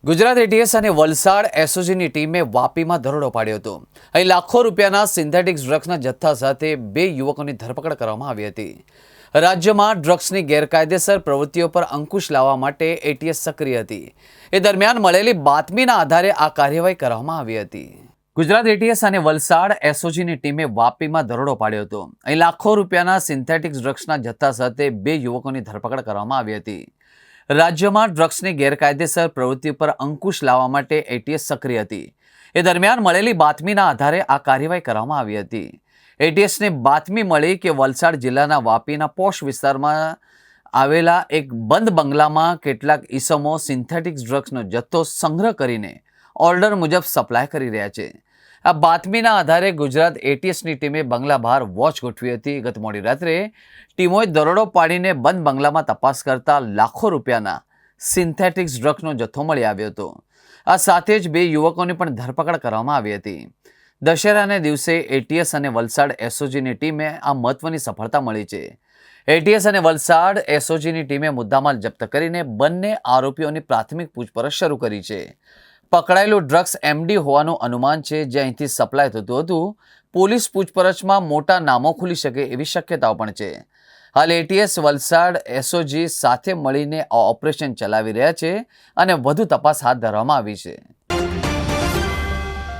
Gujarat ATS અને વલસાડ એસઓજીની ટીમે વાપીમાં દરોડો પાડ્યો હતો. અહીં લાખો રૂપિયાના સિન્થેટિક ડ્રગ્સના જથ્થા સાથે 2 યુવકોની ધરપકડ કરવામાં આવી હતી. રાજ્યમાં ડ્રગ્સની ગેરકાયદેસર પ્રવૃત્તિઓ પર અંકુશ લાવવા માટે એટીએસ સક્રિય હતી. એ દરમિયાન મળેલી બાતમીના આધારે આ કાર્યવાહી કરવામાં આવી હતી. ગુજરાત એટીએસ અને વલસાડ એસઓજીની ટીમે વાપીમાં દરોડો પાડ્યો હતો. અહીં લાખો રૂપિયાના સિન્થેટિક ડ્રગ્સના જથ્થા સાથે 2 યુવકોની ધરપકડ કરવામાં આવી હતી. રાજ્યમાં ડ્રગ્સની ગેરકાયદેસર પ્રવૃત્તિ પર અંકુશ લાવવા માટે એટીએસ સક્રિય હતી. એ દરમિયાન મળેલી બાતમીના આધારે આ કાર્યવાહી કરવામાં આવી હતી. એટીએસને બાતમી મળી કે વલસાડ જિલ્લાના વાપીના પોશ વિસ્તારમાં આવેલા એક બંધ બંગલામાં કેટલાક ઈસમો સિન્થેટિક ડ્રગ્સનો જથ્થો સંગ્રહ કરીને ઓર્ડર મુજબ સપ્લાય કરી રહ્યા છે. આ બાતમીના આધારે ગુજરાત એટીએસની ટીમે બંગલા બહાર વોચ ગોઠવી હતી. ગત મોડી રાત્રે ટીમોએ દરોડો પાડીને બંધ બંગલામાં તપાસ કરતા લાખો રૂપિયાના સિન્થેટિક ડ્રગ્સનો જથ્થો મળી આવ્યો હતો. આ સાથે જ 2 યુવકોની પણ ધરપકડ કરવામાં આવી હતી. દશેરાને દિવસે એટીએસ અને વલસાડ એસઓજીની ટીમે આ મહત્વની સફળતા મળી છે. એટીએસ અને વલસાડ એસઓજીની ટીમે મુદ્દામાલ જપ્ત કરીને બંને આરોપીઓની પ્રાથમિક પૂછપરછ શરૂ કરી છે. પકડાયેલું ડ્રગ્સ એમડી હોવાનું અનુમાન છે, જે અહીંથી સપ્લાય થતું હતું. પોલીસ પૂછપરછમાં મોટા નામો ખુલી શકે એવી શક્યતાઓ પણ છે. હાલ એટીએસ વલસાડ એસઓજી સાથે મળીને ઓપરેશન ચલાવી રહ્યા છે અને વધુ તપાસ હાથ ધરવામાં આવી છે.